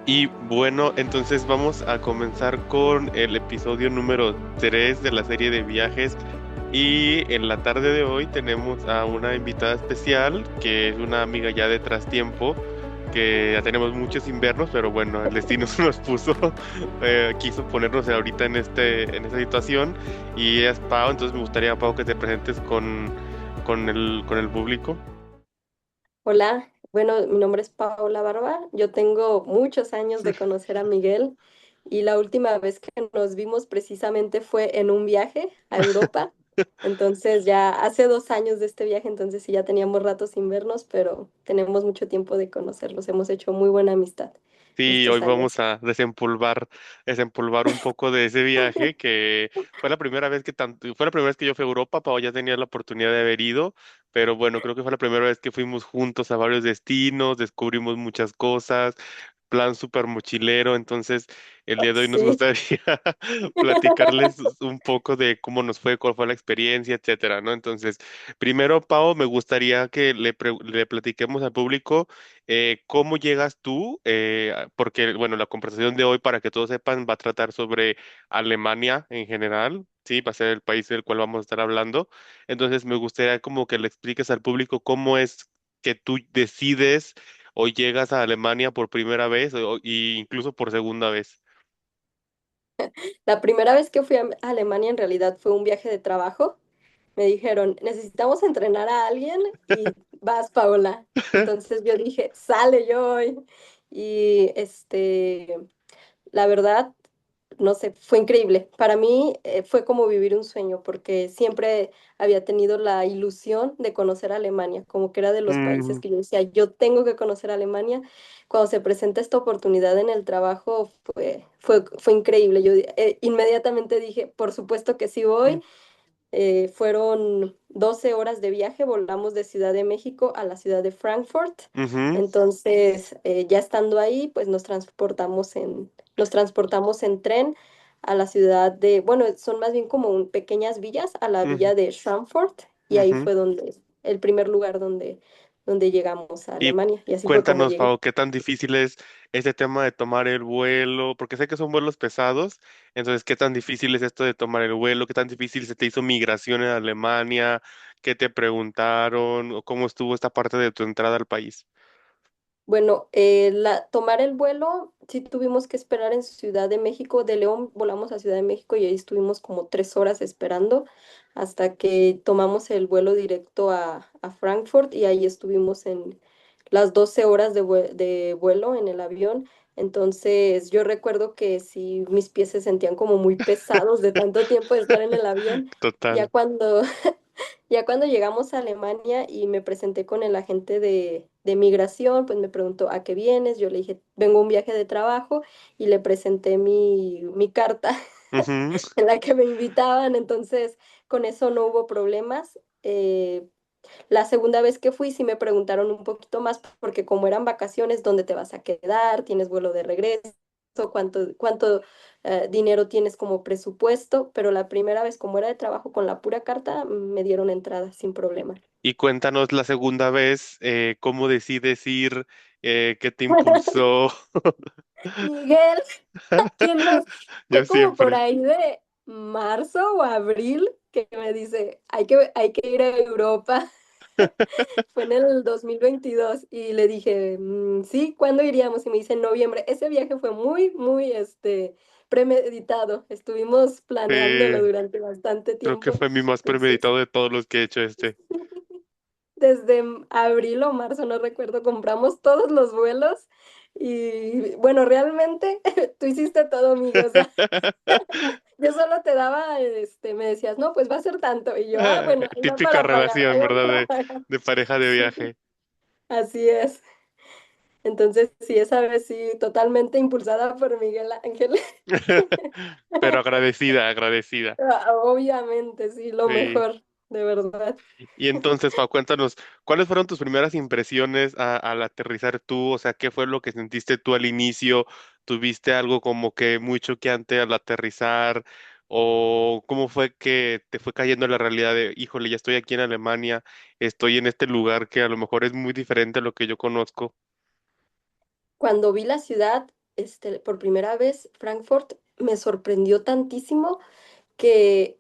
Y bueno, entonces vamos a comenzar con el episodio número 3 de la serie de viajes. Y en la tarde de hoy tenemos a una invitada especial, que es una amiga ya de Trastiempo, que ya tenemos muchos inviernos, pero bueno, el destino se nos puso, quiso ponernos ahorita en esta situación. Y ella es Pau, entonces me gustaría, Pau, que te presentes con el público. Hola, bueno, mi nombre es Paola Barba. Yo tengo muchos años de conocer a Miguel y la última vez que nos vimos precisamente fue en un viaje a Europa. Entonces ya hace 2 años de este viaje, entonces sí ya teníamos ratos sin vernos, pero tenemos mucho tiempo de conocerlos. Hemos hecho muy buena amistad Sí, hoy estos vamos años. a desempolvar un poco de ese viaje que fue la primera vez que yo fui a Europa. Pau ya tenía la oportunidad de haber ido, pero bueno, creo que fue la primera vez que fuimos juntos a varios destinos, descubrimos muchas cosas, plan súper mochilero. Entonces el día de hoy nos Sí. gustaría platicarles un poco de cómo nos fue, cuál fue la experiencia, etcétera, ¿no? Entonces, primero, Pau, me gustaría que le platiquemos al público cómo llegas tú, porque, bueno, la conversación de hoy, para que todos sepan, va a tratar sobre Alemania en general, sí, va a ser el país del cual vamos a estar hablando. Entonces, me gustaría como que le expliques al público cómo es que tú decides o llegas a Alemania por primera vez y incluso por segunda vez. La primera vez que fui a Alemania en realidad fue un viaje de trabajo. Me dijeron, necesitamos entrenar a alguien y vas, Paola. Entonces yo dije, sale, yo voy. Y la verdad, no sé, fue increíble. Para mí fue como vivir un sueño, porque siempre había tenido la ilusión de conocer Alemania, como que era de los países Mm, que yo decía, yo tengo que conocer Alemania. Cuando se presenta esta oportunidad en el trabajo, fue increíble. Yo inmediatamente dije, por supuesto que sí voy. Fueron 12 horas de viaje, volamos de Ciudad de México a la ciudad de Frankfurt. ujú, Entonces, ya estando ahí, pues nos transportamos en tren a la ciudad de, bueno, son más bien como pequeñas villas, a la ujú, villa de Schweinfurt, y ahí ujú. fue el primer lugar donde llegamos a Y Alemania, y así fue como cuéntanos, llegué. Pau, ¿qué tan difícil es este tema de tomar el vuelo? Porque sé que son vuelos pesados, entonces, ¿qué tan difícil es esto de tomar el vuelo? ¿Qué tan difícil se te hizo migración en Alemania? ¿Qué te preguntaron? ¿O cómo estuvo esta parte de tu entrada al país? Bueno, tomar el vuelo, sí tuvimos que esperar en Ciudad de México. De León volamos a Ciudad de México y ahí estuvimos como 3 horas esperando hasta que tomamos el vuelo directo a Frankfurt y ahí estuvimos en las 12 horas de vuelo en el avión. Entonces yo recuerdo que sí, mis pies se sentían como muy pesados de tanto tiempo de estar en el avión. Ya Total. cuando ya cuando llegamos a Alemania y me presenté con el agente de migración, pues me preguntó, ¿a qué vienes? Yo le dije, vengo a un viaje de trabajo y le presenté mi carta Ujú. en la que me invitaban, entonces con eso no hubo problemas. La segunda vez que fui sí me preguntaron un poquito más porque como eran vacaciones, ¿dónde te vas a quedar? ¿Tienes vuelo de regreso? ¿Cuánto dinero tienes como presupuesto? Pero la primera vez, como era de trabajo con la pura carta, me dieron entrada sin problema. Y cuéntanos la segunda vez, ¿cómo decides ir? ¿Qué te impulsó? Miguel, ¿quién más? Yo Fue como por siempre. ahí de marzo o abril que me dice, hay que ir a Europa. Fue en el 2022 y le dije, sí, ¿cuándo iríamos? Y me dice, en noviembre. Ese viaje fue muy, muy, premeditado. Estuvimos planeándolo Sí, durante bastante creo que tiempo. fue mi más Entonces, premeditado de todos los que he hecho este. desde abril o marzo, no recuerdo, compramos todos los vuelos y bueno, realmente tú hiciste todo, amigo. O sea, yo solo te daba, me decías, no, pues va a ser tanto. Y yo, bueno, ahí va Típica para pagar, relación, ahí va ¿verdad? para pagar. De pareja de Sí, viaje. así es. Entonces, sí, esa vez sí, totalmente impulsada por Miguel Ángel. Pero agradecida, agradecida. Obviamente, sí, lo Sí. mejor, de verdad. Y entonces, Pau, cuéntanos, ¿cuáles fueron tus primeras impresiones al aterrizar tú? O sea, ¿qué fue lo que sentiste tú al inicio? ¿Tuviste algo como que muy choqueante al aterrizar? ¿O cómo fue que te fue cayendo la realidad de, híjole, ya estoy aquí en Alemania, estoy en este lugar que a lo mejor es muy diferente a lo que yo conozco? Cuando vi la ciudad, por primera vez, Frankfurt me sorprendió tantísimo que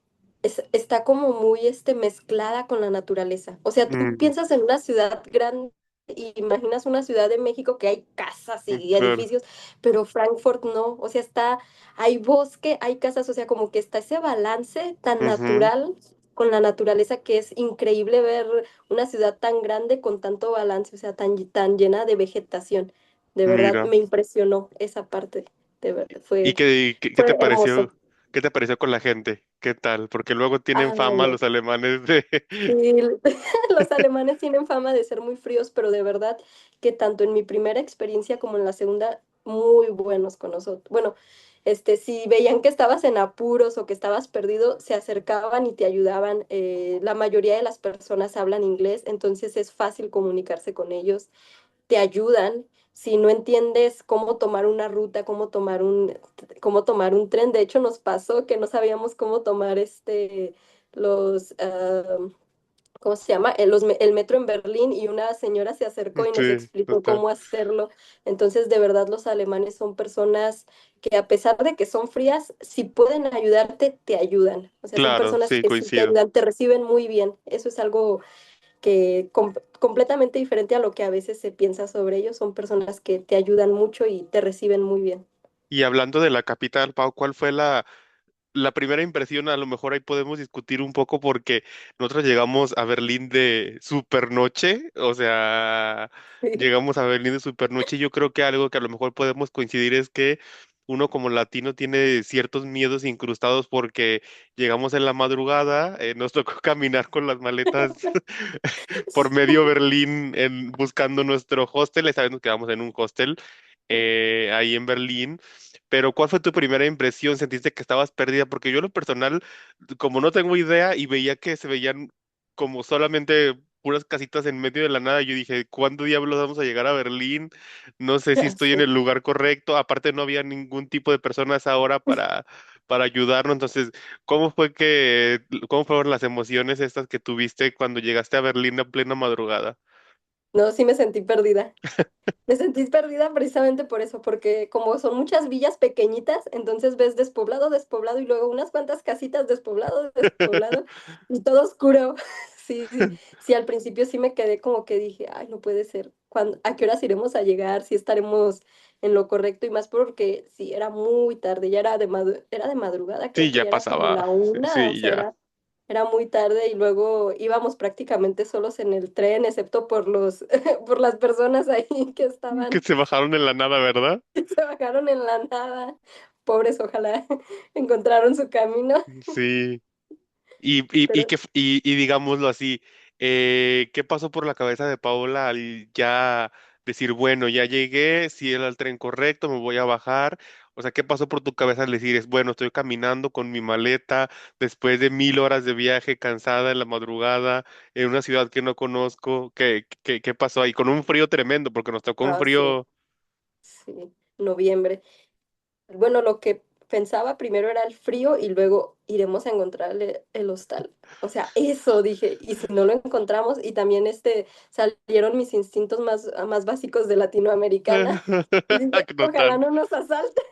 está como muy mezclada con la naturaleza. O sea, tú Mm, piensas en una ciudad grande y imaginas una ciudad de México que hay casas y claro. edificios, pero Frankfurt no. O sea, hay bosque, hay casas, o sea, como que está ese balance tan Ujú. natural con la naturaleza que es increíble ver una ciudad tan grande con tanto balance, o sea, tan llena de vegetación. De verdad, Mira. me impresionó esa parte. De verdad, ¿Y qué te fue hermoso. pareció? ¿Qué te pareció con la gente? ¿Qué tal? Porque luego tienen Ay, fama no. los alemanes de... Sí, los alemanes tienen fama de ser muy fríos, pero de verdad que tanto en mi primera experiencia como en la segunda, muy buenos con nosotros. Bueno, si veían que estabas en apuros o que estabas perdido, se acercaban y te ayudaban. La mayoría de las personas hablan inglés, entonces es fácil comunicarse con ellos, te ayudan. Si no entiendes cómo tomar una ruta, cómo tomar un tren, de hecho nos pasó que no sabíamos cómo tomar los, ¿cómo se llama? El metro en Berlín y una señora se acercó y nos Sí, explicó total. cómo hacerlo. Entonces, de verdad, los alemanes son personas que a pesar de que son frías, si pueden ayudarte, te ayudan. O sea, son Claro, personas sí, que sí te coincido. ayudan, te reciben muy bien. Eso es algo que completamente diferente a lo que a veces se piensa sobre ellos. Son personas que te ayudan mucho y te reciben muy bien. Y hablando de la capital, Pau, ¿cuál fue la primera impresión? A lo mejor ahí podemos discutir un poco porque nosotros llegamos a Berlín de supernoche, o sea, llegamos a Berlín de supernoche y yo creo que algo que a lo mejor podemos coincidir es que uno como latino tiene ciertos miedos incrustados porque llegamos en la madrugada, nos tocó caminar con las maletas por medio Berlín buscando nuestro hostel. Esta vez nos quedamos en un hostel ahí en Berlín. Pero ¿cuál fue tu primera impresión? ¿Sentiste que estabas perdida? Porque yo en lo personal, como no tengo idea y veía que se veían como solamente puras casitas en medio de la nada, yo dije, ¿cuándo diablos vamos a llegar a Berlín? No sé si estoy en Sí. el lugar correcto. Aparte no había ningún tipo de personas ahora para ayudarnos. Entonces, ¿cómo fueron las emociones estas que tuviste cuando llegaste a Berlín a plena madrugada? No, sí me sentí perdida. Me sentí perdida precisamente por eso, porque como son muchas villas pequeñitas, entonces ves despoblado, despoblado y luego unas cuantas casitas despoblado, despoblado y todo oscuro. Sí, sí, sí, al principio sí me quedé como que dije, ay, no puede ser. ¿A qué horas iremos a llegar? Si estaremos en lo correcto y más porque sí, era muy tarde, ya era de madrugada, creo Sí, que ya ya era como pasaba. la Sí, una, o sí, sea, ya. era muy tarde y luego íbamos prácticamente solos en el tren, excepto por por las personas ahí que Que estaban, se bajaron en la nada, ¿verdad? que se bajaron en la nada. Pobres, ojalá encontraron su camino. Sí. Y Pero y digámoslo así, ¿qué pasó por la cabeza de Paola al ya decir, bueno, ya llegué, si era el tren correcto, me voy a bajar? O sea, ¿qué pasó por tu cabeza al decir, es bueno, estoy caminando con mi maleta después de 1000 horas de viaje, cansada en la madrugada, en una ciudad que no conozco? ¿Qué pasó ahí? Con un frío tremendo, porque nos tocó un sí, frío sí, noviembre. Bueno, lo que pensaba primero era el frío y luego iremos a encontrar el hostal. O sea, eso dije, y si no lo encontramos, y también salieron mis instintos más básicos de latinoamericana, y dije, ojalá total, no nos asalten.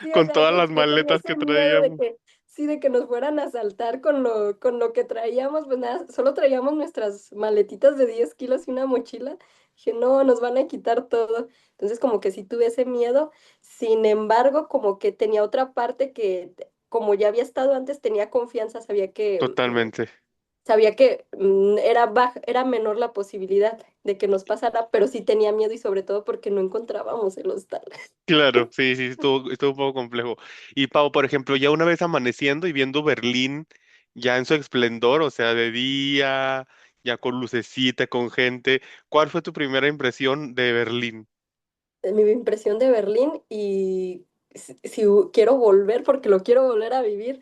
Sí, o con sea, todas las yo tenía maletas que ese miedo de traíamos. que, sí, de que nos fueran a asaltar con lo que traíamos, pues nada, solo traíamos nuestras maletitas de 10 kilos y una mochila. Dije, no, nos van a quitar todo. Entonces, como que sí tuve ese miedo. Sin embargo, como que tenía otra parte que, como ya había estado antes, tenía confianza, Totalmente. sabía que era menor la posibilidad de que nos pasara, pero sí tenía miedo y sobre todo porque no encontrábamos el hostal. Claro, sí, sí, estuvo un poco complejo. Y Pau, por ejemplo, ya una vez amaneciendo y viendo Berlín ya en su esplendor, o sea, de día, ya con lucecita, con gente, ¿cuál fue tu primera impresión de Berlín? Mi impresión de Berlín y si quiero volver, porque lo quiero volver a vivir,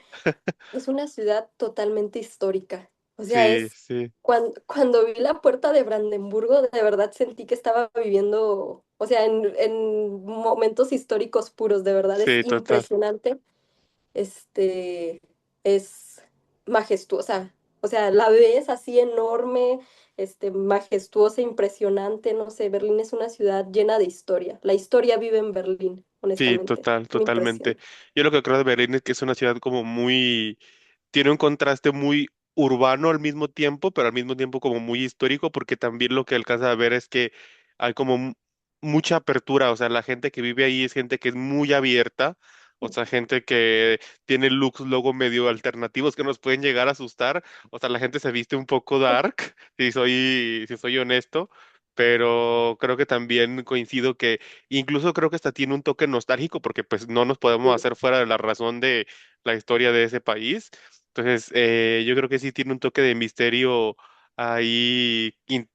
es una ciudad totalmente histórica. O sea, Sí, sí, cuando vi la puerta de Brandenburgo, de verdad sentí que estaba viviendo, o sea, en momentos históricos puros, de verdad es sí, total. impresionante. Es majestuosa. O sea, la ves así enorme, majestuosa, impresionante, no sé, Berlín es una ciudad llena de historia. La historia vive en Berlín, Sí, honestamente. total, Me totalmente. impresiona. Yo lo que creo de Berlín es que es una ciudad como muy, tiene un contraste muy urbano al mismo tiempo, pero al mismo tiempo como muy histórico, porque también lo que alcanza a ver es que hay como mucha apertura, o sea, la gente que vive ahí es gente que es muy abierta, o sea, gente que tiene looks luego medio alternativos que nos pueden llegar a asustar, o sea, la gente se viste un poco dark, si soy honesto. Pero creo que también coincido que incluso creo que hasta tiene un toque nostálgico porque pues no nos podemos Sí. hacer fuera de la razón de la historia de ese país. Entonces, yo creo que sí tiene un toque de misterio ahí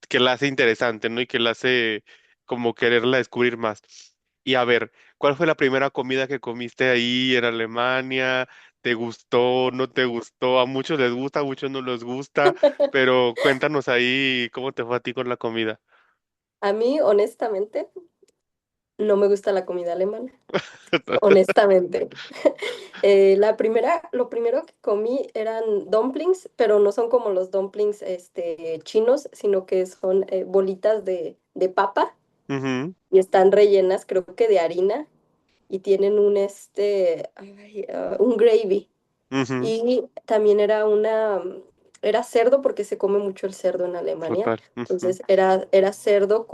que la hace interesante, ¿no? Y que la hace como quererla descubrir más. Y a ver, ¿cuál fue la primera comida que comiste ahí en Alemania? ¿Te gustó? ¿No te gustó? A muchos les gusta, a muchos no les gusta, pero cuéntanos ahí cómo te fue a ti con la comida. A mí, honestamente, no me gusta la comida alemana, honestamente. Lo primero que comí eran dumplings, pero no son como los dumplings chinos, sino que son bolitas de papa Ujú, y están rellenas, creo que de harina y tienen un gravy. ujú, Y también era cerdo porque se come mucho el cerdo en Alemania. total. Ujú. Entonces era cerdo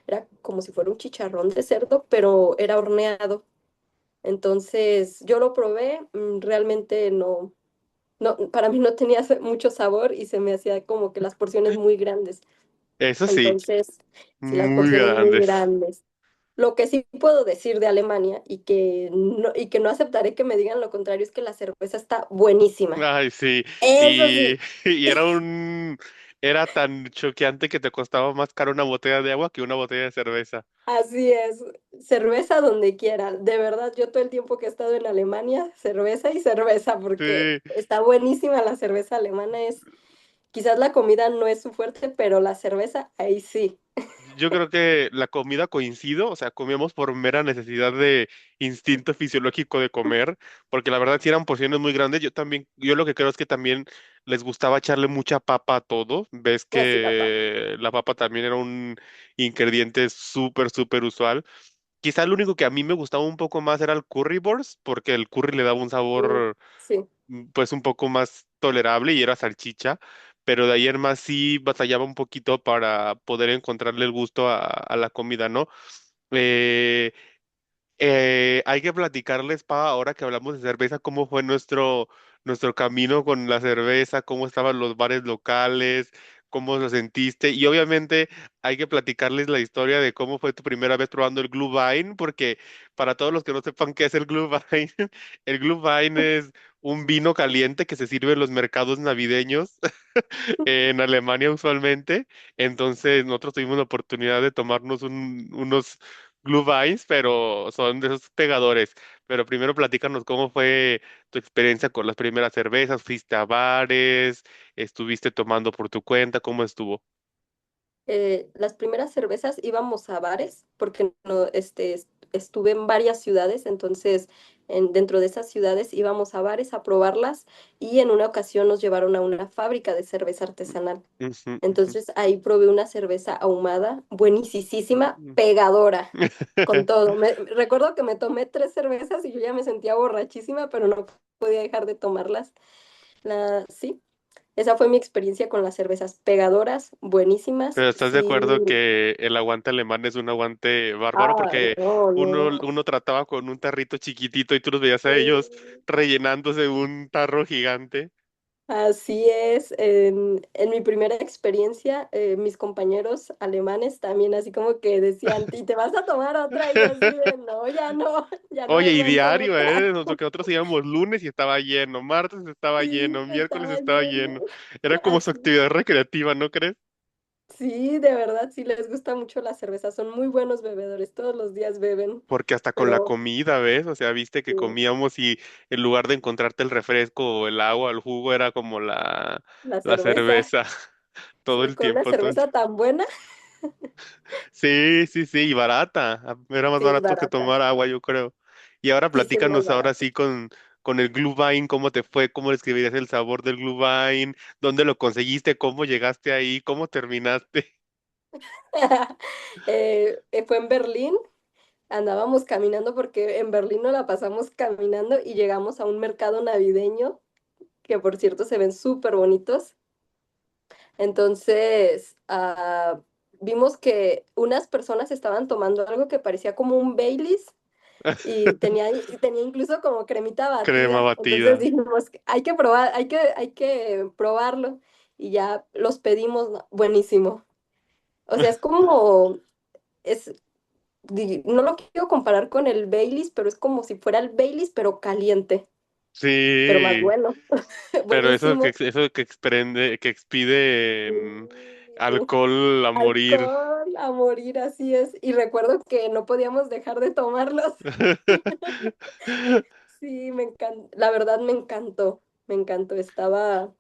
era como si fuera un chicharrón de cerdo, pero era horneado. Entonces yo lo probé, realmente no, para mí no tenía mucho sabor y se me hacía como que las porciones muy grandes. Eso sí, Entonces, sí, las muy porciones muy grandes. grandes. Lo que sí puedo decir de Alemania y que no aceptaré que me digan lo contrario es que la cerveza está buenísima. Ay, sí. Eso Y, sí, y era tan choqueante que te costaba más caro una botella de agua que una botella de cerveza. así es. Cerveza donde quiera. De verdad, yo todo el tiempo que he estado en Alemania, cerveza y cerveza, porque Sí. está buenísima la cerveza alemana. Quizás la comida no es su fuerte, pero la cerveza, ahí sí. Yo creo que la comida coincido, o sea, comíamos por mera necesidad de instinto fisiológico de comer, porque la verdad si eran porciones muy grandes, yo lo que creo es que también les gustaba echarle mucha papa a todo, ves Así la papa. que la papa también era un ingrediente súper, súper usual. Quizá lo único que a mí me gustaba un poco más era el currywurst, porque el curry le daba un sabor Sí. pues un poco más tolerable y era salchicha, pero de ahí en más sí batallaba un poquito para poder encontrarle el gusto a la comida, ¿no? Eh, hay que platicarles, Pa, ahora que hablamos de cerveza, cómo fue nuestro camino con la cerveza, cómo estaban los bares locales, cómo lo sentiste. Y obviamente hay que platicarles la historia de cómo fue tu primera vez probando el Glühwein, porque para todos los que no sepan qué es el Glühwein, el Glühwein es un vino caliente que se sirve en los mercados navideños en Alemania usualmente. Entonces nosotros tuvimos la oportunidad de tomarnos unos Glühweins, pero son de esos pegadores. Pero primero platícanos cómo fue tu experiencia con las primeras cervezas, fuiste a bares, estuviste tomando por tu cuenta, ¿cómo estuvo? Las primeras cervezas íbamos a bares porque no, estuve en varias ciudades, entonces dentro de esas ciudades íbamos a bares a probarlas y en una ocasión nos llevaron a una fábrica de cerveza artesanal. Ujú, ujú. Entonces ahí probé una cerveza ahumada, buenísima, pegadora, con todo. Recuerdo que me tomé 3 cervezas y yo ya me sentía borrachísima, pero no podía dejar de tomarlas. Sí, esa fue mi experiencia con las cervezas pegadoras, buenísimas. Pero ¿estás de Sí. acuerdo que el aguante alemán es un aguante bárbaro? Ay, Porque no, uno, no. uno trataba con un tarrito chiquitito y tú los veías a ellos Sí. rellenándose un tarro gigante. Así es. En mi primera experiencia, mis compañeros alemanes también así como que decían, ¿y te vas a tomar otra? Y yo así de, no, ya no Oye, y aguanto diario, otra. ¿eh? Nosotros íbamos lunes y estaba lleno, martes estaba Sí, lleno, miércoles estaba estaba lleno. lleno. Era como su Así. actividad recreativa, ¿no crees? Sí, de verdad, sí les gusta mucho la cerveza. Son muy buenos bebedores, todos los días beben. Porque hasta con la Pero comida, ¿ves? O sea, viste que sí, comíamos y en lugar de encontrarte el refresco o el agua, el jugo, era como la la cerveza, cerveza todo sí, el con una tiempo, todo el cerveza tiempo. tan buena, Sí, sí, sí, y barata. Era más sí es barato que barata. tomar agua, yo creo. Y ahora Sí, sí es más platícanos ahora barata. sí con el Glühwein, ¿cómo te fue? ¿Cómo describirías el sabor del Glühwein? ¿Dónde lo conseguiste? ¿Cómo llegaste ahí? ¿Cómo terminaste? Fue en Berlín, andábamos caminando porque en Berlín nos la pasamos caminando y llegamos a un mercado navideño, que por cierto se ven súper bonitos. Entonces, vimos que unas personas estaban tomando algo que parecía como un Baileys y tenía incluso como cremita Crema batida. Entonces batida. dijimos, hay que probar, hay que probarlo. Y ya los pedimos, ¿no? Buenísimo. O sea, es como, es, no lo quiero comparar con el Baileys, pero es como si fuera el Baileys, pero caliente, pero más Sí, bueno. pero Buenísimo. eso que exprende, que expide Sí. alcohol a morir. Alcohol a morir, así es. Y recuerdo que no podíamos dejar de tomarlos. Sí, me encantó. La verdad me encantó. Me encantó. Está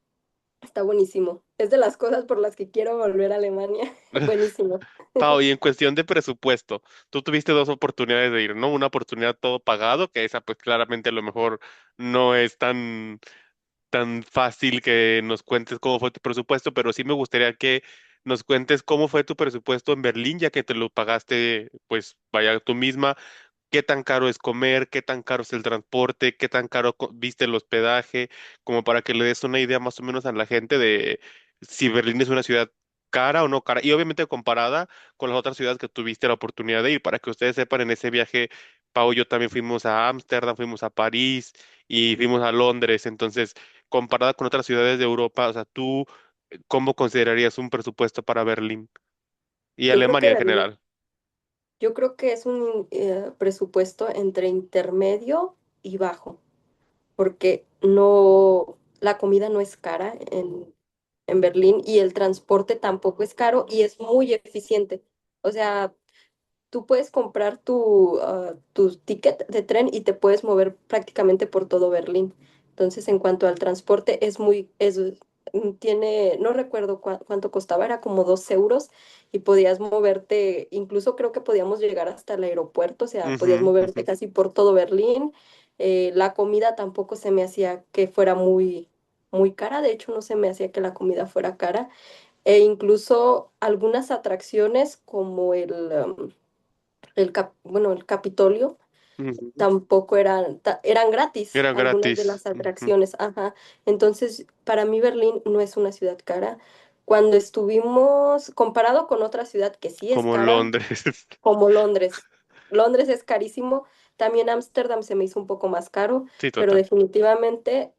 buenísimo. Es de las cosas por las que quiero volver a Alemania. Buenísimo. Pau, y en cuestión de presupuesto, tú tuviste dos oportunidades de ir, ¿no? Una oportunidad todo pagado, que esa pues claramente a lo mejor no es tan fácil que nos cuentes cómo fue tu presupuesto, pero sí me gustaría que nos cuentes cómo fue tu presupuesto en Berlín, ya que te lo pagaste, pues vaya tú misma, qué tan caro es comer, qué tan caro es el transporte, qué tan caro viste el hospedaje, como para que le des una idea más o menos a la gente de si Berlín es una ciudad cara o no cara, y obviamente comparada con las otras ciudades que tuviste la oportunidad de ir, para que ustedes sepan, en ese viaje, Pau y yo también fuimos a Ámsterdam, fuimos a París y fuimos a Londres, entonces, comparada con otras ciudades de Europa, o sea, tú, ¿cómo considerarías un presupuesto para Berlín y Yo creo que Alemania en Berlín, general? yo creo que es un presupuesto entre intermedio y bajo, porque no, la comida no es cara en Berlín y el transporte tampoco es caro y es muy eficiente. O sea, tú puedes comprar tu ticket de tren y te puedes mover prácticamente por todo Berlín. Entonces, en cuanto al transporte, no recuerdo cuánto costaba, era como 2 euros y podías moverte, incluso creo que podíamos llegar hasta el aeropuerto, o sea, podías Ujú, moverte ujú. casi por todo Berlín. La comida tampoco se me hacía que fuera muy, muy cara, de hecho, no se me hacía que la comida fuera cara. E incluso algunas atracciones como el Capitolio Ujú. tampoco eran gratis, Eran algunas de gratis. las Ujú. atracciones, ajá. Entonces, para mí Berlín no es una ciudad cara. Cuando estuvimos, comparado con otra ciudad que sí es Como cara, Londres. como Londres. Londres es carísimo. También Ámsterdam se me hizo un poco más caro, Sí, pero total. definitivamente,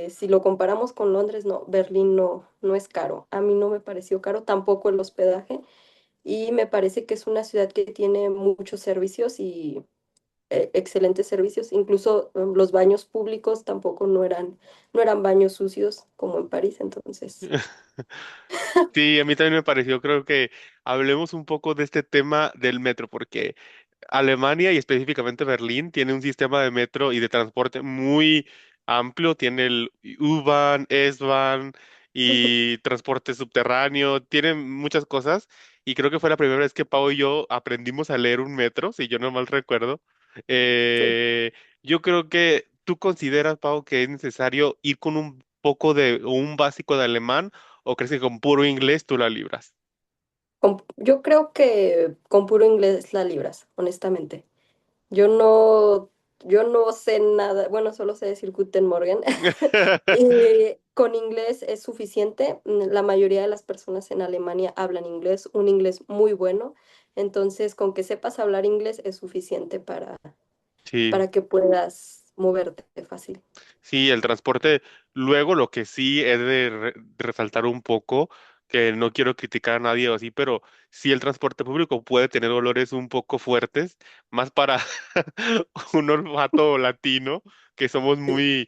si lo comparamos con Londres, no, Berlín no es caro. A mí no me pareció caro, tampoco el hospedaje, y me parece que es una ciudad que tiene muchos servicios y excelentes servicios. Incluso los baños públicos tampoco no eran baños sucios como en París, entonces. Sí, a mí también me pareció, creo que hablemos un poco de este tema del metro, porque Alemania y específicamente Berlín tiene un sistema de metro y de transporte muy amplio, tiene el U-Bahn, S-Bahn y transporte subterráneo, tiene muchas cosas y creo que fue la primera vez que Pau y yo aprendimos a leer un metro, si yo no mal recuerdo. Sí. Eh, yo creo que tú consideras, Pau, que es necesario ir con un poco de o un básico de alemán o crees que con puro inglés tú la libras. Yo creo que con puro inglés la libras, honestamente. Yo no, yo no sé nada, bueno, solo sé decir Guten Morgen. Y con inglés es suficiente. La mayoría de las personas en Alemania hablan inglés, un inglés muy bueno. Entonces, con que sepas hablar inglés es suficiente Sí. para que puedas moverte fácil. Sí, el transporte, luego lo que sí es de resaltar un poco, que no quiero criticar a nadie o así, pero sí el transporte público puede tener olores un poco fuertes, más para un olfato latino, que somos Sí. muy,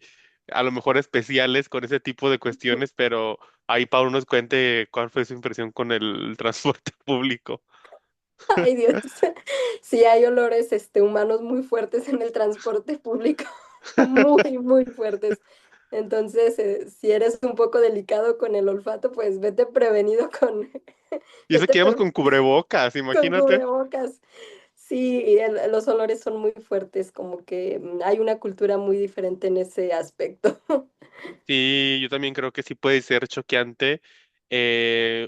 a lo mejor especiales con ese tipo de cuestiones, pero ahí Pablo nos cuente cuál fue su impresión con el transporte público. Ay, Dios. Sí, hay olores, humanos muy fuertes en el transporte público, muy, muy fuertes. Entonces, si eres un poco delicado con el olfato, pues vete prevenido con, Y eso vete que íbamos pre- con cubrebocas, con imagínate. cubrebocas. Sí, los olores son muy fuertes, como que hay una cultura muy diferente en ese aspecto. Sí, yo también creo que sí puede ser choqueante.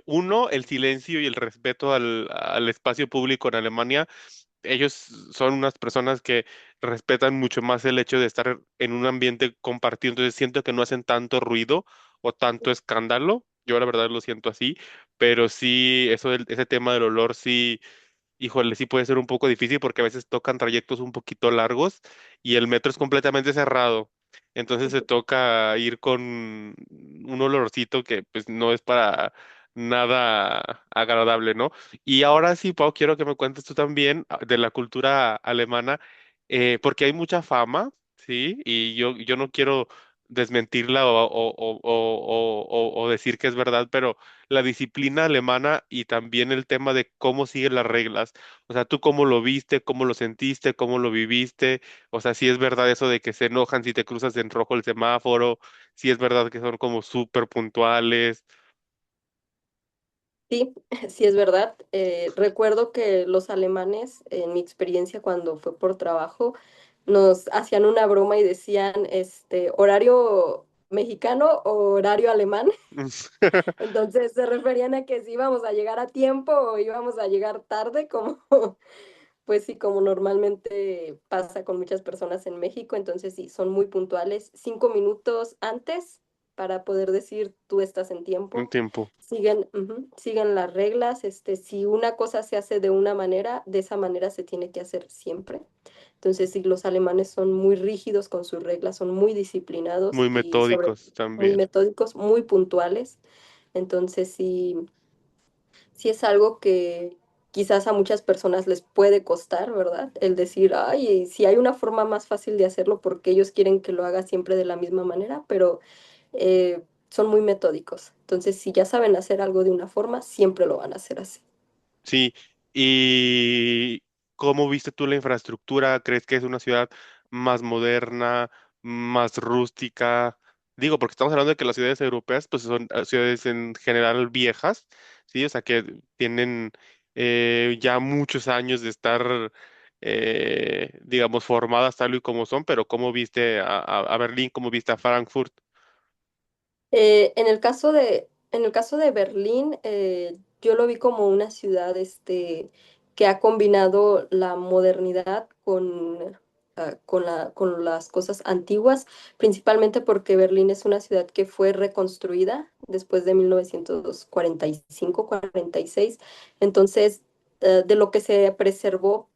Uno, el silencio y el respeto al espacio público en Alemania. Ellos son unas personas que respetan mucho más el hecho de estar en un ambiente compartido, entonces siento que no hacen tanto ruido o tanto escándalo. Yo la verdad lo siento así, pero sí, ese tema del olor sí. Híjole, sí puede ser un poco difícil porque a veces tocan trayectos un poquito largos y el metro es completamente cerrado. Entonces se toca ir con un olorcito que pues no es para nada agradable, ¿no? Y ahora sí, Pau, quiero que me cuentes tú también de la cultura alemana, porque hay mucha fama, ¿sí? Y yo no quiero desmentirla o decir que es verdad, pero la disciplina alemana y también el tema de cómo siguen las reglas. O sea, tú cómo lo viste, cómo lo sentiste, cómo lo viviste. O sea, si es verdad eso de que se enojan si te cruzas en rojo el semáforo, si es verdad que son como súper puntuales. Sí, sí es verdad. Recuerdo que los alemanes, en mi experiencia cuando fue por trabajo, nos hacían una broma y decían, horario mexicano o horario alemán. Entonces se referían a que si íbamos a llegar a tiempo o íbamos a llegar tarde, como pues sí, como normalmente pasa con muchas personas en México. Entonces sí, son muy puntuales. 5 minutos antes para poder decir tú estás en Un tiempo. tiempo Siguen las reglas. Si una cosa se hace de una manera, de esa manera se tiene que hacer siempre. Entonces sí, los alemanes son muy rígidos con sus reglas, son muy disciplinados muy y sobre metódicos muy también. metódicos, muy puntuales. Entonces sí es algo que quizás a muchas personas les puede costar, ¿verdad? El decir, ay, si hay una forma más fácil de hacerlo porque ellos quieren que lo haga siempre de la misma manera, pero son muy metódicos. Entonces, si ya saben hacer algo de una forma, siempre lo van a hacer así. Sí, ¿y cómo viste tú la infraestructura? ¿Crees que es una ciudad más moderna, más rústica? Digo, porque estamos hablando de que las ciudades europeas, pues son ciudades en general viejas, ¿sí? O sea, que tienen ya muchos años de estar, digamos, formadas tal y como son, pero ¿cómo viste a Berlín? ¿Cómo viste a Frankfurt? En el caso de Berlín, yo lo vi como una ciudad que ha combinado la modernidad con las cosas antiguas, principalmente porque Berlín es una ciudad que fue reconstruida después de 1945-46. Entonces, de lo que se preservó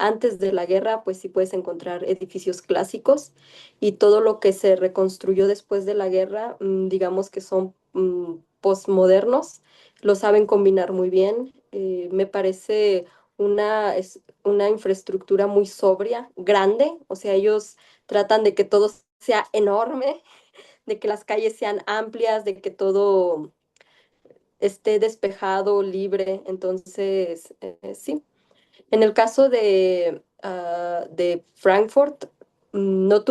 antes de la guerra, pues sí puedes encontrar edificios clásicos y todo lo que se reconstruyó después de la guerra, digamos que son postmodernos, lo saben combinar muy bien. Me parece una infraestructura muy sobria, grande, o sea, ellos tratan de que todo sea enorme, de que las calles sean amplias, de que todo esté despejado, libre. Entonces, sí. En el caso de Frankfurt, no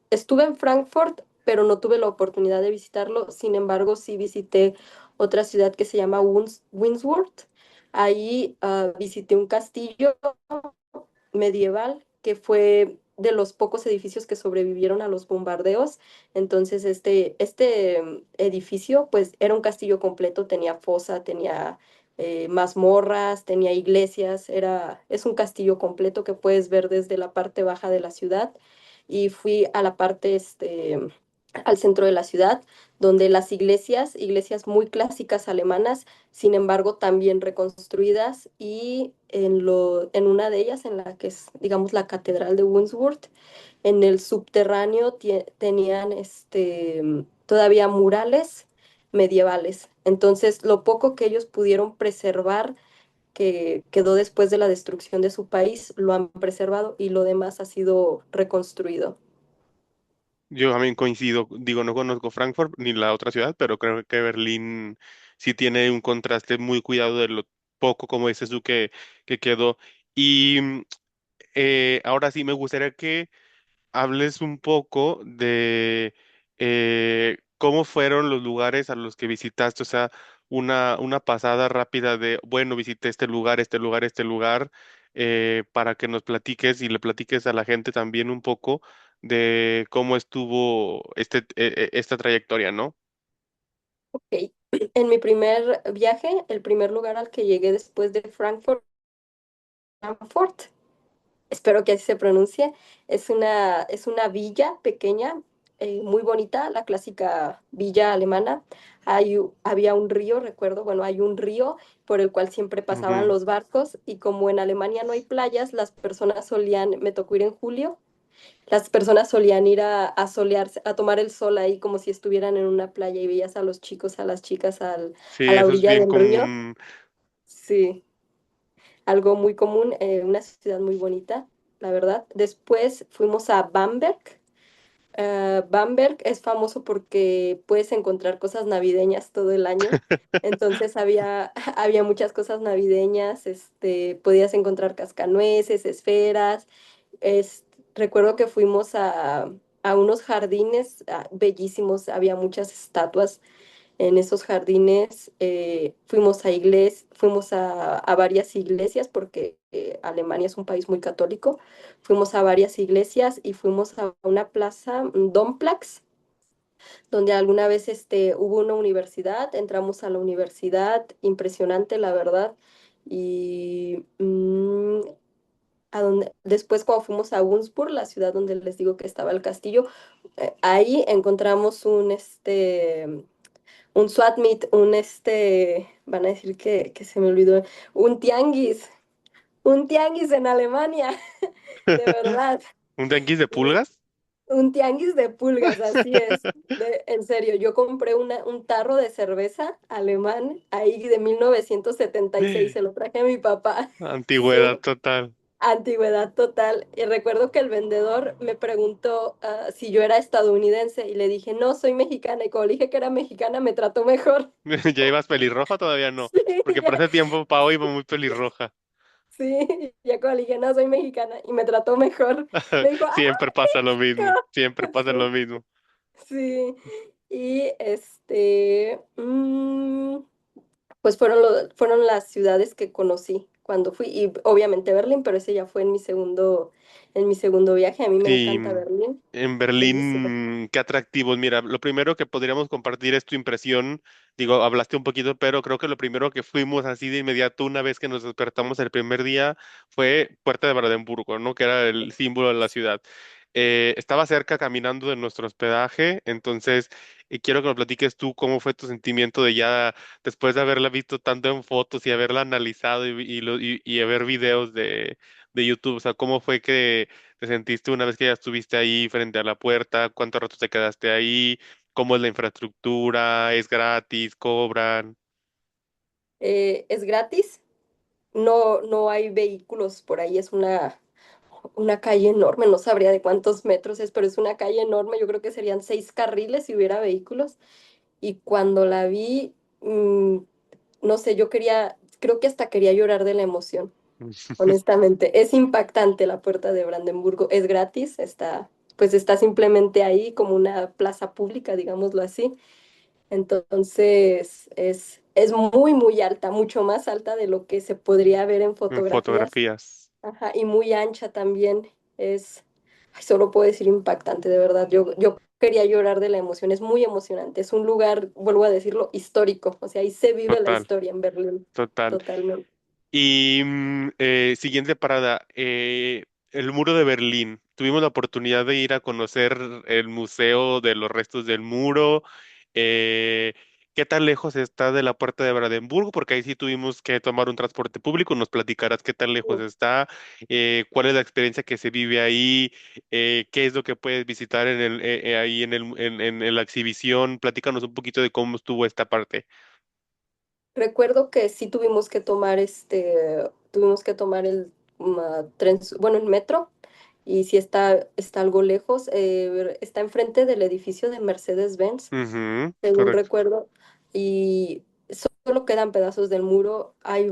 estuve en Frankfurt, pero no tuve la oportunidad de visitarlo. Sin embargo, sí visité otra ciudad que se llama Windsworth. Ahí visité un castillo medieval que fue de los pocos edificios que sobrevivieron a los bombardeos. Entonces, este edificio, pues, era un castillo completo, tenía fosa, tenía mazmorras, tenía iglesias, es un castillo completo que puedes ver desde la parte baja de la ciudad. Y fui a la parte, al centro de la ciudad, donde las iglesias muy clásicas alemanas, sin embargo, también reconstruidas, y en una de ellas, en la que es, digamos, la Catedral de Wunsworth, en el subterráneo tenían todavía murales medievales. Entonces, lo poco que ellos pudieron preservar, que quedó después de la destrucción de su país, lo han preservado y lo demás ha sido reconstruido. Yo también coincido, digo, no conozco Frankfurt ni la otra ciudad, pero creo que Berlín sí tiene un contraste muy cuidado de lo poco, como dices tú, que quedó. Y ahora sí me gustaría que hables un poco de cómo fueron los lugares a los que visitaste, o sea, una pasada rápida de, bueno, visité este lugar, este lugar, este lugar. para que nos platiques y le platiques a la gente también un poco de cómo estuvo esta trayectoria, ¿no? Ok. En mi primer viaje, el primer lugar al que llegué después de Frankfurt, espero que así se pronuncie, es una villa pequeña, muy bonita, la clásica villa alemana. Había un río, recuerdo, bueno, hay un río por el cual siempre pasaban Ujú. los barcos y como en Alemania no hay playas, las personas solían, me tocó ir en julio, las personas solían ir a solearse, a tomar el sol ahí como si estuvieran en una playa y veías a los chicos, a las chicas Sí, a la eso es orilla bien del río. común. Sí, algo muy común, una ciudad muy bonita, la verdad. Después fuimos a Bamberg. Bamberg es famoso porque puedes encontrar cosas navideñas todo el año. Entonces había muchas cosas navideñas, podías encontrar cascanueces, esferas. Recuerdo que fuimos a unos jardines bellísimos, había muchas estatuas en esos jardines. Fuimos a varias iglesias porque Alemania es un país muy católico. Fuimos a varias iglesias y fuimos a una plaza, Domplex, donde alguna vez hubo una universidad. Entramos a la universidad, impresionante, la verdad. Y después cuando fuimos a Würzburg, la ciudad donde les digo que estaba el castillo, ahí encontramos un swap meet, van a decir que se me olvidó, un tianguis, un tianguis en Alemania, de verdad, ¿Un tianguis de pulgas? un tianguis de pulgas, así es, en serio, yo compré un tarro de cerveza alemán ahí de 1976, se lo traje a mi papá, Antigüedad sí, total. antigüedad total. Y recuerdo que el vendedor me preguntó si yo era estadounidense y le dije, no, soy mexicana. Y cuando le dije que era mexicana, me trató mejor. ¿Ya ibas pelirroja? Todavía no, Sí, porque por ya, ese tiempo Pau iba muy pelirroja. sí, ya cuando le dije, no, soy mexicana y me trató mejor. Me dijo, ¡ah, Siempre pasa lo mismo, siempre México! pasa lo mismo. Sí, y pues fueron las ciudades que conocí cuando fui, y obviamente Berlín, pero ese ya fue en mi segundo viaje. A mí me Sí, encanta Berlín, en bellísimo. Berlín, qué atractivos. Mira, lo primero que podríamos compartir es tu impresión. Digo, hablaste un poquito, pero creo que lo primero que fuimos así de inmediato una vez que nos despertamos el primer día fue Puerta de Brandenburgo, ¿no? Que era el símbolo de la ciudad. Estaba cerca caminando de nuestro hospedaje, entonces quiero que nos platiques tú cómo fue tu sentimiento de ya después de haberla visto tanto en fotos y haberla analizado y ver videos de YouTube. O sea, cómo fue que te sentiste una vez que ya estuviste ahí frente a la puerta, cuánto rato te quedaste ahí, cómo es la infraestructura, es gratis, cobran. Es gratis, no hay vehículos por ahí, es una calle enorme, no sabría de cuántos metros es, pero es una calle enorme, yo creo que serían 6 carriles si hubiera vehículos. Y cuando la vi, no sé, creo que hasta quería llorar de la emoción, honestamente. Es impactante la puerta de Brandenburgo, es gratis, pues está simplemente ahí como una plaza pública, digámoslo así. Entonces, es muy, muy alta, mucho más alta de lo que se podría ver en En fotografías. fotografías. Ajá, y muy ancha también. Ay, solo puedo decir impactante, de verdad. Yo quería llorar de la emoción. Es muy emocionante. Es un lugar, vuelvo a decirlo, histórico. O sea, ahí se vive la Total, historia en Berlín. total. Totalmente. Y siguiente parada, el muro de Berlín. Tuvimos la oportunidad de ir a conocer el museo de los restos del muro. Eh, ¿Qué tan lejos está de la puerta de Brandenburgo? Porque ahí sí tuvimos que tomar un transporte público. Nos platicarás qué tan lejos está, cuál es la experiencia que se vive ahí, qué es lo que puedes visitar ahí en la exhibición. Platícanos un poquito de cómo estuvo esta parte. Recuerdo que sí tuvimos que tomar el tren, bueno, el metro, y sí está algo lejos. Está enfrente del edificio de Mercedes-Benz, Ujú, según correcto. recuerdo, y solo quedan pedazos del muro. Hay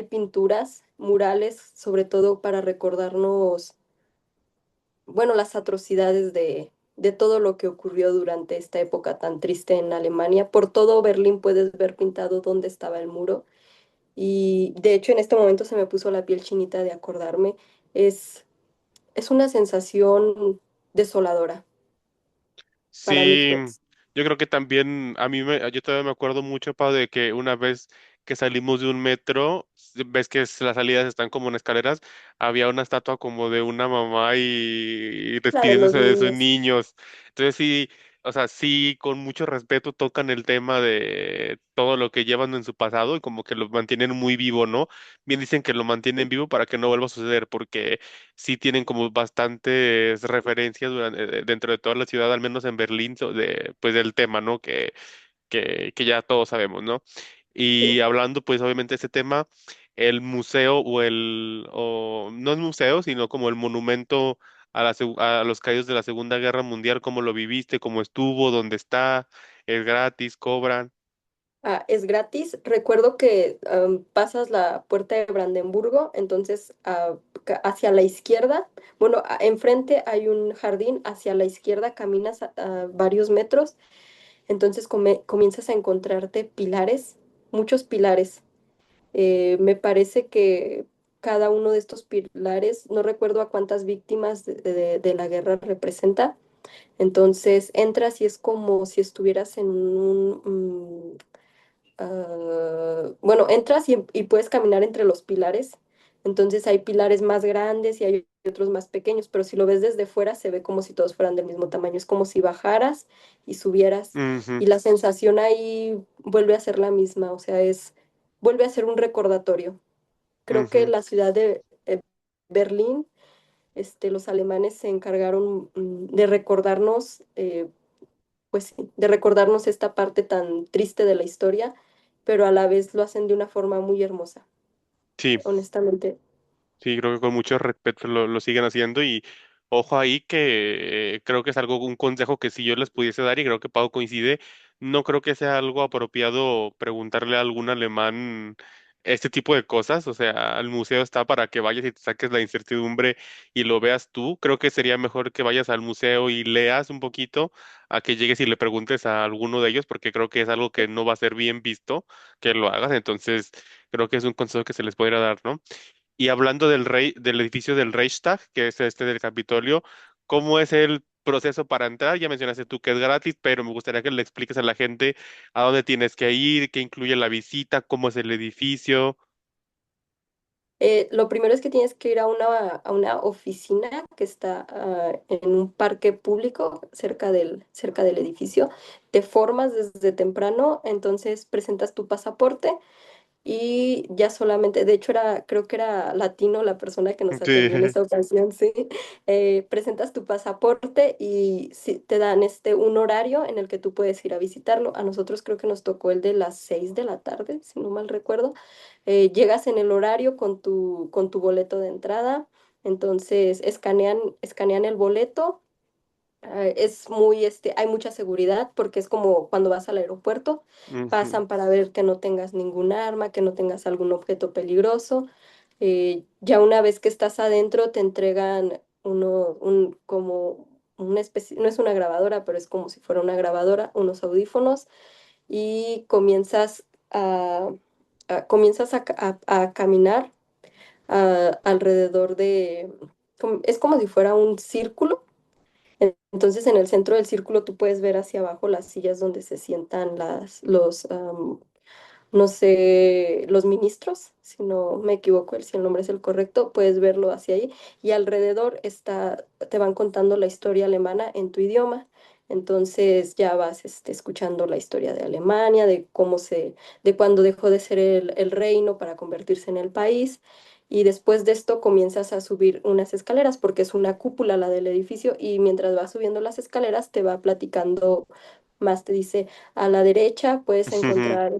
pinturas, murales, sobre todo para recordarnos, bueno, las atrocidades de todo lo que ocurrió durante esta época tan triste en Alemania. Por todo Berlín puedes ver pintado dónde estaba el muro. Y de hecho en este momento se me puso la piel chinita de acordarme. Es, es una sensación desoladora. Para mí Sí, fue. yo creo que también yo todavía me acuerdo mucho, Pau, de que una vez que salimos de un metro, ves que las salidas están como en escaleras, había una estatua como de una mamá y La de los despidiéndose de sus niños. niños. Entonces sí, o sea, sí, con mucho respeto tocan el tema de todo lo que llevan en su pasado y como que lo mantienen muy vivo, ¿no? Bien dicen que lo mantienen vivo para que no vuelva a suceder, porque sí tienen como bastantes referencias dentro de toda la ciudad, al menos en Berlín, pues del tema, ¿no? Que ya todos sabemos, ¿no? Y Sí. hablando, pues obviamente de este tema, el museo o no es museo, sino como el monumento a los caídos de la Segunda Guerra Mundial, ¿cómo lo viviste? ¿Cómo estuvo? ¿Dónde está? ¿Es gratis? ¿Cobran? Ah, es gratis. Recuerdo que pasas la puerta de Brandenburgo, entonces hacia la izquierda, bueno, enfrente hay un jardín, hacia la izquierda caminas a varios metros, entonces comienzas a encontrarte pilares, muchos pilares. Me parece que cada uno de estos pilares, no recuerdo a cuántas víctimas de la guerra representa, entonces entras y es como si estuvieras en un bueno, entras y puedes caminar entre los pilares. Entonces hay pilares más grandes y hay otros más pequeños, pero si lo ves desde fuera se ve como si todos fueran del mismo tamaño. Es como si bajaras y subieras Ujú, y la sensación ahí vuelve a ser la misma, o sea, vuelve a ser un recordatorio. Creo que ujú. la ciudad de Berlín, los alemanes se encargaron de recordarnos pues sí, de recordarnos esta parte tan triste de la historia, pero a la vez lo hacen de una forma muy hermosa, Sí. honestamente. Sí, creo que con mucho respeto lo siguen haciendo y ojo ahí que creo que es algo, un consejo que si yo les pudiese dar y creo que Pau coincide, no creo que sea algo apropiado preguntarle a algún alemán este tipo de cosas, o sea, el museo está para que vayas y te saques la incertidumbre y lo veas tú, creo que sería mejor que vayas al museo y leas un poquito a que llegues y le preguntes a alguno de ellos porque creo que es algo que no va a ser bien visto que lo hagas, entonces creo que es un consejo que se les podría dar, ¿no? Y hablando del edificio del Reichstag, que es este del Capitolio, ¿cómo es el proceso para entrar? Ya mencionaste tú que es gratis, pero me gustaría que le expliques a la gente a dónde tienes que ir, qué incluye la visita, cómo es el edificio. Lo primero es que tienes que ir a una oficina que está en un parque público cerca del edificio. Te formas desde temprano, entonces presentas tu pasaporte. Y ya solamente, de hecho creo que era latino la persona que nos Sí. atendió en esa ocasión, sí. Presentas tu pasaporte y sí, te dan un horario en el que tú puedes ir a visitarlo. A nosotros creo que nos tocó el de las 6 de la tarde, si no mal recuerdo. Llegas en el horario con tu boleto de entrada, entonces escanean el boleto. Es muy, hay mucha seguridad porque es como cuando vas al aeropuerto, Ujú, pasan para ver que no tengas ningún arma, que no tengas algún objeto peligroso. Ya una vez que estás adentro, te entregan como una especie, no es una grabadora, pero es como si fuera una grabadora, unos audífonos y comienzas a caminar alrededor es como si fuera un círculo. Entonces, en el centro del círculo tú puedes ver hacia abajo las sillas donde se sientan no sé, los ministros, si no me equivoco, si el nombre es el correcto, puedes verlo hacia ahí. Y alrededor te van contando la historia alemana en tu idioma. Entonces ya vas escuchando la historia de Alemania, de cuándo dejó de ser el reino para convertirse en el país. Y después de esto comienzas a subir unas escaleras, porque es una cúpula la del edificio, y mientras vas subiendo las escaleras te va platicando más, te dice, a la derecha puedes ujú. encontrar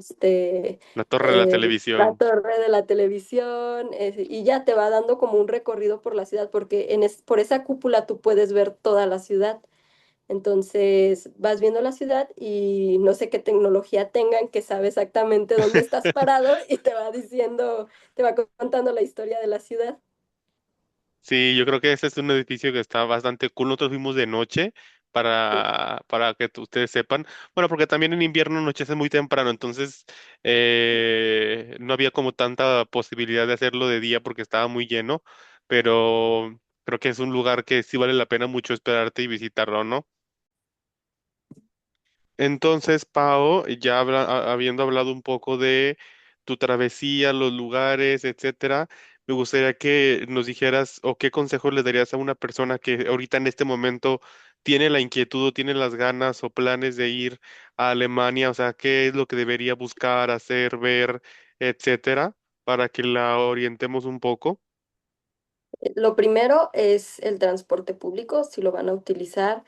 La torre de la la televisión. torre de la televisión, y ya te va dando como un recorrido por la ciudad, porque por esa cúpula tú puedes ver toda la ciudad. Entonces vas viendo la ciudad y no sé qué tecnología tengan que sabe exactamente dónde estás parado y te va diciendo, te va contando la historia de la ciudad. Sí, yo creo que ese es un edificio que está bastante cool. Nosotros fuimos de noche para que ustedes sepan. Bueno, porque también en invierno anochece muy temprano, entonces no había como tanta posibilidad de hacerlo de día porque estaba muy lleno, pero creo que es un lugar que sí vale la pena mucho esperarte y visitarlo, ¿no? Entonces, Pao, ya habiendo hablado un poco de tu travesía, los lugares, etcétera, me gustaría que nos dijeras o qué consejos le darías a una persona que ahorita en este momento tiene la inquietud o tiene las ganas o planes de ir a Alemania, o sea, qué es lo que debería buscar, hacer, ver, etcétera, para que la orientemos un poco. Lo primero es el transporte público, si lo van a utilizar.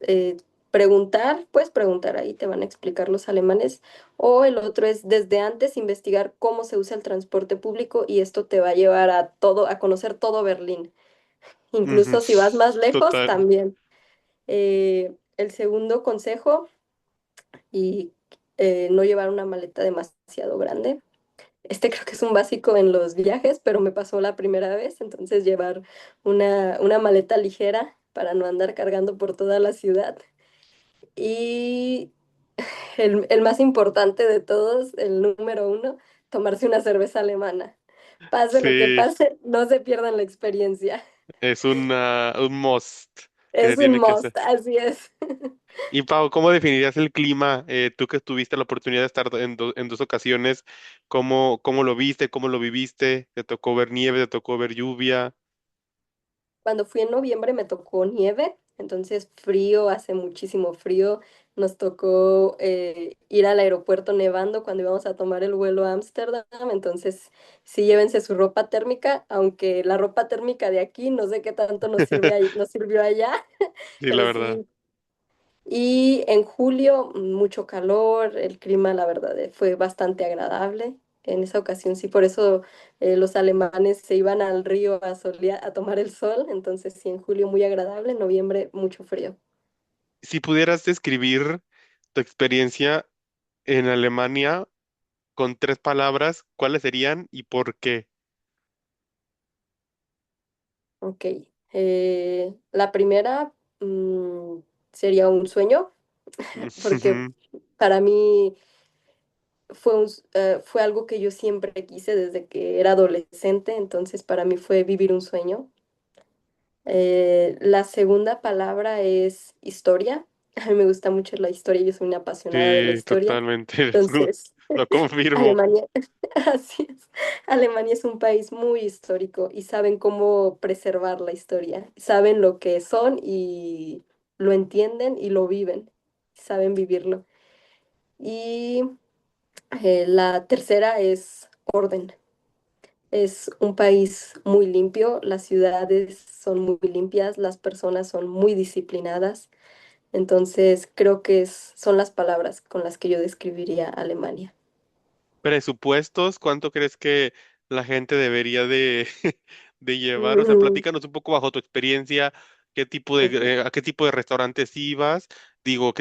eh, Preguntar, puedes preguntar ahí, te van a explicar los alemanes. O el otro es desde antes investigar cómo se usa el transporte público y esto te va a llevar a todo, a conocer todo Berlín. Ujú, Incluso si vas más lejos, total. también. El segundo consejo, y no llevar una maleta demasiado grande. Este creo que es un básico en los viajes, pero me pasó la primera vez, entonces llevar una maleta ligera para no andar cargando por toda la ciudad. Y el más importante de todos, el número uno, tomarse una cerveza alemana. Pase lo que Sí, pase, no se pierdan la experiencia. es un must que se Es un tiene que hacer. must, así es. Y Pau, ¿cómo definirías el clima? Tú que tuviste la oportunidad de estar en dos ocasiones, ¿cómo lo viste? ¿Cómo lo viviste? ¿Te tocó ver nieve? ¿Te tocó ver lluvia? Cuando fui en noviembre me tocó nieve, entonces frío, hace muchísimo frío. Nos tocó ir al aeropuerto nevando cuando íbamos a tomar el vuelo a Ámsterdam, entonces sí llévense su ropa térmica, aunque la ropa térmica de aquí no sé qué tanto nos sirvió allá, Sí, la pero verdad. sí. Y en julio, mucho calor, el clima, la verdad, fue bastante agradable. En esa ocasión, sí, por eso los alemanes se iban al río a tomar el sol. Entonces, sí, en julio muy agradable, en noviembre mucho frío. Si pudieras describir tu experiencia en Alemania con tres palabras, ¿cuáles serían y por qué? Ok. La primera sería un sueño, porque para mí fue algo que yo siempre quise desde que era adolescente. Entonces, para mí fue vivir un sueño. La segunda palabra es historia. A mí me gusta mucho la historia, yo soy una apasionada de la Sí, historia. totalmente. Entonces, Lo confirmo. Alemania, así es. Alemania es un país muy histórico y saben cómo preservar la historia. Saben lo que son y lo entienden y lo viven. Saben vivirlo. Y la tercera es orden. Es un país muy limpio, las ciudades son muy limpias, las personas son muy disciplinadas. Entonces, creo que son las palabras con las que yo describiría Alemania. Presupuestos, ¿cuánto crees que la gente debería de llevar? O sea, Mm, platícanos un poco bajo tu experiencia, ok, a qué tipo de restaurantes ibas, digo,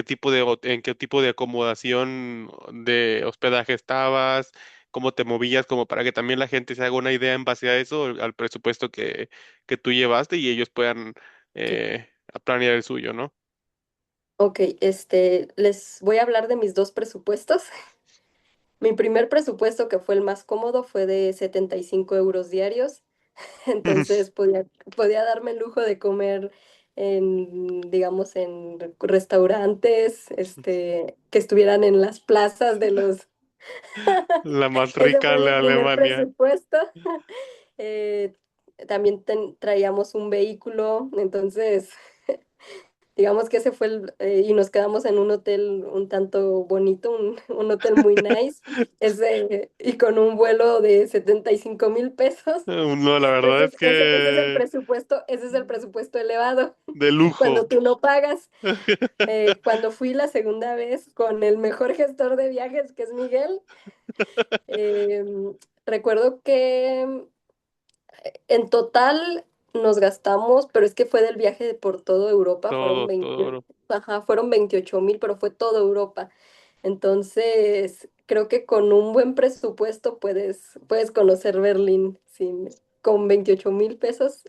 en qué tipo de acomodación de hospedaje estabas, cómo te movías, como para que también la gente se haga una idea en base a eso, al presupuesto que tú llevaste y ellos puedan sí. planear el suyo, ¿no? Ok, les voy a hablar de mis dos presupuestos. Mi primer presupuesto, que fue el más cómodo, fue de 75 euros diarios. Entonces podía darme el lujo de comer digamos, en restaurantes, que estuvieran en las plazas de los... La más Ese rica fue de mi primer Alemania. presupuesto. Eh, También traíamos un vehículo, entonces digamos que ese fue y nos quedamos en un hotel un tanto bonito, un hotel muy nice, y con un vuelo de 75,000 pesos. No, la verdad es que Ese es el presupuesto elevado, de lujo. cuando tú no pagas. Cuando fui la segunda vez con el mejor gestor de viajes, que es Miguel, recuerdo que en total nos gastamos, pero es que fue del viaje por toda Europa, Todo, todo. fueron 28,000, pero fue toda Europa. Entonces, creo que con un buen presupuesto puedes conocer Berlín. Sí. con 28,000 pesos,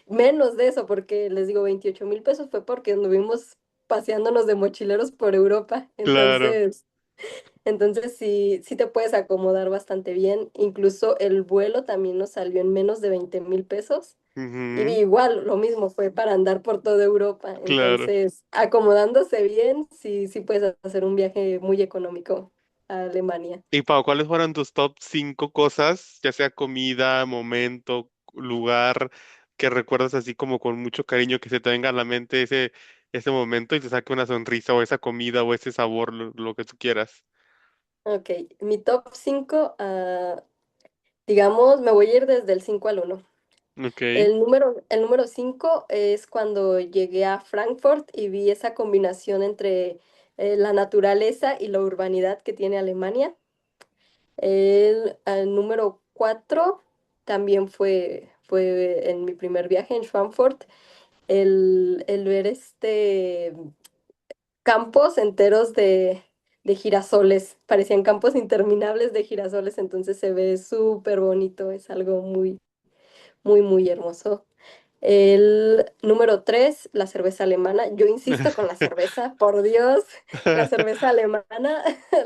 menos de eso, porque les digo, 28,000 pesos fue porque anduvimos paseándonos de mochileros por Europa. Claro. Entonces sí, sí te puedes acomodar bastante bien. Incluso el vuelo también nos salió en menos de 20,000 pesos. Y Ujú, igual, lo mismo fue para andar por toda Europa. claro. Entonces, acomodándose bien, sí, sí puedes hacer un viaje muy económico a Alemania. Y Pau, ¿cuáles fueron tus top 5 cosas, ya sea comida, momento, lugar, que recuerdas así como con mucho cariño, que se te venga a la mente ese momento y te saque una sonrisa o esa comida o ese sabor, lo que tú quieras? Ok, mi top 5, digamos, me voy a ir desde el 5 al uno. Ok. El número 5 es cuando llegué a Frankfurt y vi esa combinación entre la naturaleza y la urbanidad que tiene Alemania. El número 4 también fue en mi primer viaje en Frankfurt, el ver campos enteros de girasoles, parecían campos interminables de girasoles, entonces se ve súper bonito, es algo muy, muy, muy hermoso. El número 3, la cerveza alemana. Yo insisto con la cerveza, por Dios, la cerveza alemana,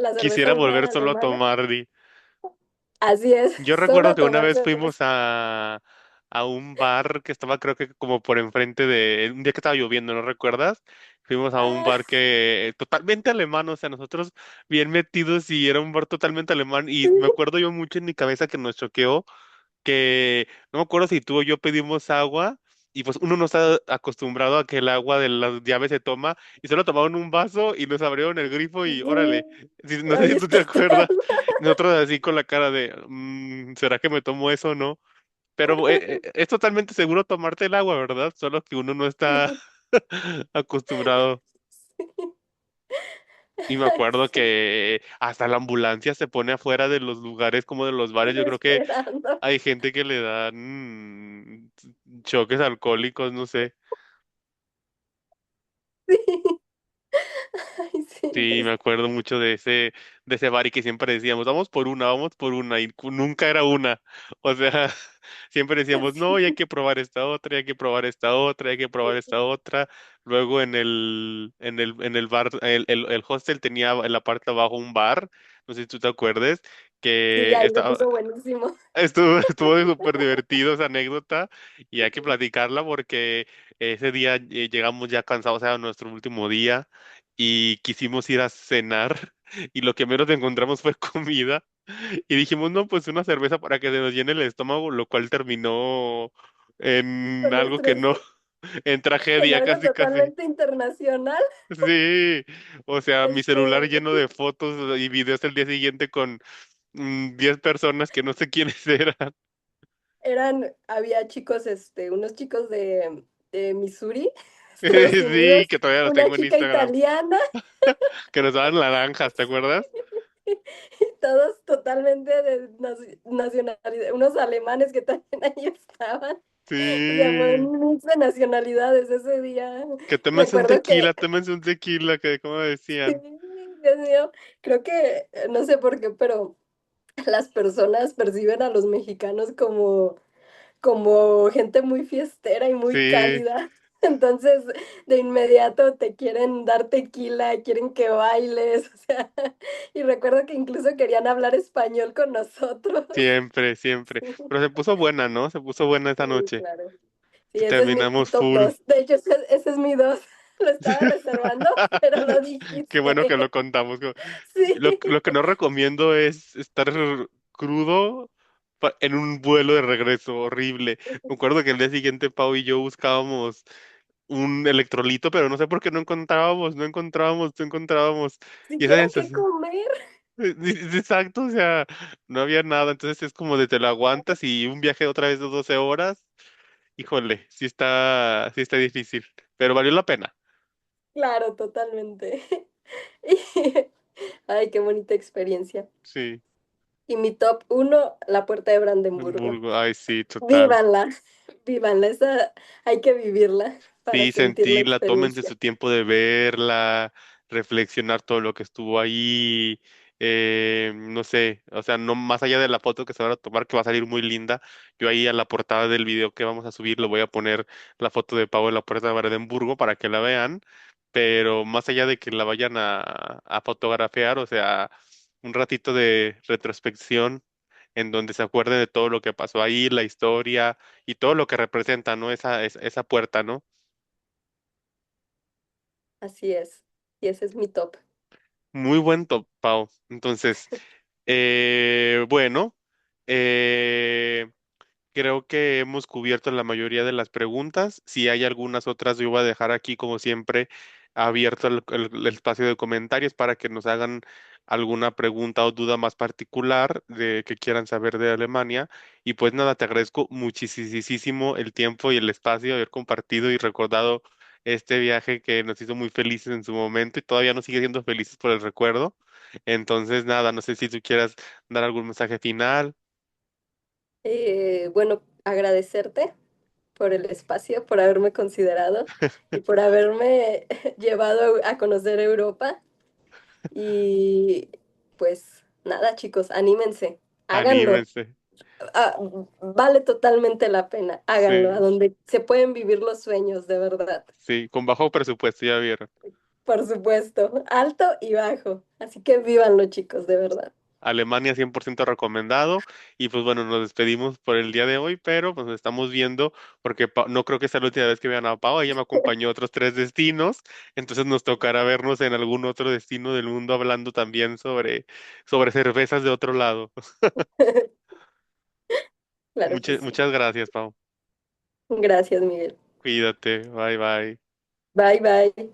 la cerveza Quisiera volver alemana solo a alemana. tomar, Di. Así es, Yo recuerdo solo que una tomar vez fuimos cerveza. a un bar que estaba creo que como por enfrente de un día que estaba lloviendo, ¿no recuerdas? Fuimos a un Ah, bar que totalmente alemán, o sea, nosotros bien metidos y era un bar totalmente alemán y me acuerdo yo mucho en mi cabeza que nos choqueó que no me acuerdo si tú o yo pedimos agua y pues uno no está acostumbrado a que el agua de las llaves se toma y solo tomaron un vaso y nos abrieron el grifo y órale, sí, no sé ahí si tú te estás acuerdas, tomando. nosotros así con la cara de, ¿será que me tomo eso o no? Pero es totalmente seguro tomarte el agua, ¿verdad? Solo que uno no está Sí, acostumbrado. Y me ay, acuerdo sí, que hasta la ambulancia se pone afuera de los lugares como de los bares. Yo creo que esperando. hay gente que le dan choques alcohólicos, no sé. Sí, ay, sí, Sí, me acuerdo mucho de ese bar y que siempre decíamos, vamos por una, y nunca era una. O sea, siempre decíamos, no, y hay sí, que probar esta otra, y hay que probar esta otra, hay que probar esta otra. Luego en el bar, el hostel tenía en la parte de abajo un bar, no sé si tú te acuerdes, sí, que ahí se estaba, puso buenísimo. estuvo súper divertido esa anécdota y hay que platicarla porque ese día llegamos ya cansados a nuestro último día y quisimos ir a cenar y lo que menos encontramos fue comida y dijimos, no, pues una cerveza para que se nos llene el estómago, lo cual terminó en Con algo que nuestros, no, en en tragedia algo casi casi. totalmente internacional. Sí, o sea, mi celular Este, lleno de fotos y videos el día siguiente con 10 personas que no sé quiénes eran. había chicos, unos chicos de Missouri, Estados Sí, Unidos, que todavía los una tengo en chica Instagram. italiana, Que nos daban naranjas, ¿te acuerdas? y todos totalmente de nacionalidad, unos alemanes que también ahí estaban. O sea, fue Sí. un mix de nacionalidades ese día. Que Recuerdo que, tómense un tequila, que como sí, decían. Dios mío, creo que, no sé por qué, pero las personas perciben a los mexicanos como gente muy fiestera y muy Sí, cálida. Entonces, de inmediato te quieren dar tequila, quieren que bailes, o sea, y recuerdo que incluso querían hablar español con nosotros. siempre, siempre. Sí, Pero se puso buena, ¿no? Se puso buena esa sí, noche. claro. Sí, ese es mi Terminamos top full. 2. De hecho, ese es mi 2. Lo estaba reservando, pero lo Qué bueno que lo dijiste. contamos. Sí, Lo que no recomiendo es estar crudo en un vuelo de regreso, horrible. Me acuerdo que el día siguiente Pau y yo buscábamos un electrolito, pero no sé por qué no encontrábamos. Y esa siquiera qué sensación, comer. exacto, o sea, no había nada, entonces es como de te lo aguantas y un viaje otra vez de 12 horas, híjole, sí está difícil, pero valió la pena, Claro, totalmente. Y- Ay, qué bonita experiencia. sí, Y mi top uno, la Puerta de Brandenburgo. Hamburgo, ay, sí, total. Vívanla, vívanla, esa hay que vivirla para Sí, sentir la sentirla, tómense experiencia. su tiempo de verla, reflexionar todo lo que estuvo ahí. no sé, o sea, no más allá de la foto que se van a tomar, que va a salir muy linda, yo ahí a la portada del video que vamos a subir le voy a poner la foto de Pau en la Puerta de Brandenburgo para que la vean, pero más allá de que la vayan a fotografiar, o sea, un ratito de retrospección en donde se acuerden de todo lo que pasó ahí, la historia y todo lo que representa, ¿no? Esa puerta, ¿no? Así es. Y ese es mi top. Muy buen top, Pau. Entonces, bueno, eh, creo que hemos cubierto la mayoría de las preguntas. Si hay algunas otras, yo voy a dejar aquí, como siempre, abierto el espacio de comentarios para que nos hagan alguna pregunta o duda más particular de que quieran saber de Alemania. Y pues nada, te agradezco muchísimo el tiempo y el espacio de haber compartido y recordado este viaje que nos hizo muy felices en su momento y todavía nos sigue siendo felices por el recuerdo. Entonces, nada, no sé si tú quieras dar algún mensaje final. Bueno, agradecerte por el espacio, por haberme considerado y por haberme llevado a conocer Europa. Y pues nada, chicos, anímense, háganlo. Anímense. Ah, vale totalmente la pena, háganlo, a Sí, donde se pueden vivir los sueños, de verdad. sí, con bajo presupuesto, ya vieron. Por supuesto, alto y bajo. Así que vívanlo, chicos, de verdad. Alemania 100% recomendado. Y pues bueno, nos despedimos por el día de hoy, pero pues nos estamos viendo porque no creo que sea la última vez que vean a Pau. Ella me acompañó a otros 3 destinos. Entonces nos tocará vernos en algún otro destino del mundo hablando también sobre cervezas de otro lado. Claro que Muchas, sí. muchas gracias, Pau. Gracias, Miguel. Cuídate. Bye, bye. Bye, bye.